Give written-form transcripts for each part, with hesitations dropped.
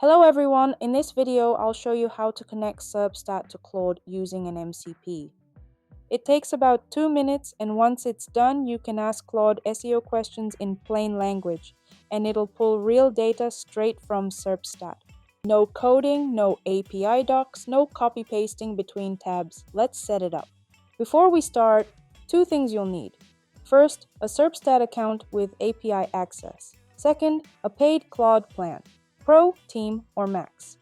Hello everyone, in this video I'll show you how to connect Serpstat to Claude using an MCP. It takes about 2 minutes, and once it's done you can ask Claude SEO questions in plain language and it'll pull real data straight from Serpstat. No coding, no API docs, no copy pasting between tabs. Let's set it up. Before we start, 2 things you'll need. First, a Serpstat account with API access. Second, a paid Claude plan. Pro, Team, or Max.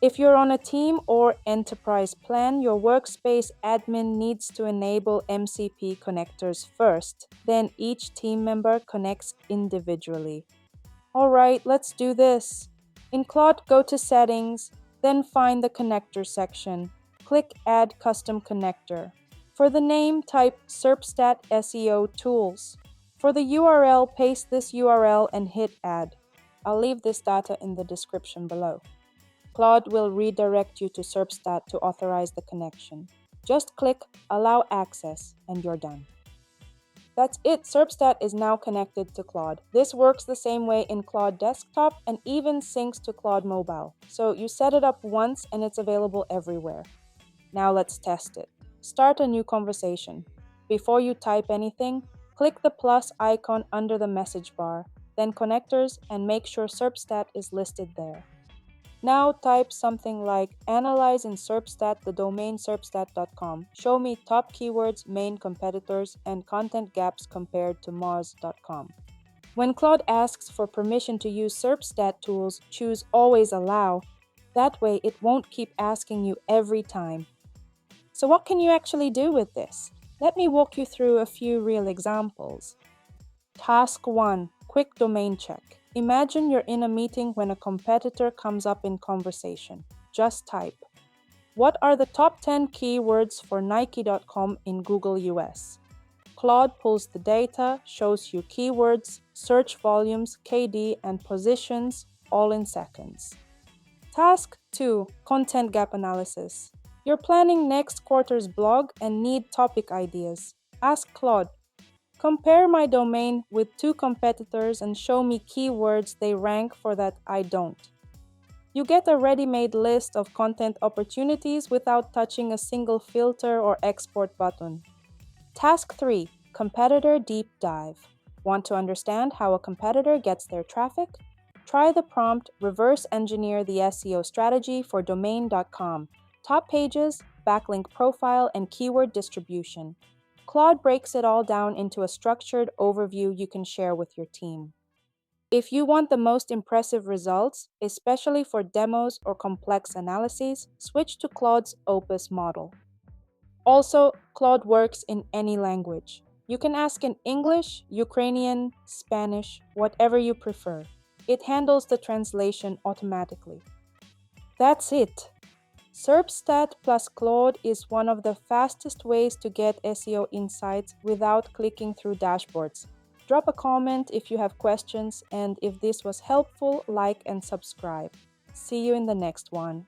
If you're on a Team or Enterprise plan, your workspace admin needs to enable MCP connectors first, then each team member connects individually. Alright, let's do this. In Claude, go to Settings, then find the Connector section. Click Add Custom Connector. For the name, type Serpstat SEO Tools. For the URL, paste this URL and hit Add. I'll leave this data in the description below. Claude will redirect you to Serpstat to authorize the connection. Just click Allow Access and you're done. That's it, Serpstat is now connected to Claude. This works the same way in Claude Desktop and even syncs to Claude Mobile. So you set it up once and it's available everywhere. Now let's test it. Start a new conversation. Before you type anything, click the plus icon under the message bar, then Connectors, and make sure Serpstat is listed there. Now type something like analyze in Serpstat the domain serpstat.com. Show me top keywords, main competitors, and content gaps compared to moz.com. When Claude asks for permission to use Serpstat tools, choose Always Allow. That way it won't keep asking you every time. So what can you actually do with this? Let me walk you through a few real examples. Task 1. Quick domain check. Imagine you're in a meeting when a competitor comes up in conversation. Just type, what are the top 10 keywords for Nike.com in Google US? Claude pulls the data, shows you keywords, search volumes, KD, and positions, all in seconds. Task 2. Content gap analysis. You're planning next quarter's blog and need topic ideas. Ask Claude, compare my domain with 2 competitors and show me keywords they rank for that I don't. You get a ready-made list of content opportunities without touching a single filter or export button. Task 3. Competitor Deep Dive. Want to understand how a competitor gets their traffic? Try the prompt Reverse Engineer the SEO Strategy for Domain.com. Top pages, backlink profile, and keyword distribution. Claude breaks it all down into a structured overview you can share with your team. If you want the most impressive results, especially for demos or complex analyses, switch to Claude's Opus model. Also, Claude works in any language. You can ask in English, Ukrainian, Spanish, whatever you prefer. It handles the translation automatically. That's it! Serpstat plus Claude is one of the fastest ways to get SEO insights without clicking through dashboards. Drop a comment if you have questions, and if this was helpful, like and subscribe. See you in the next one.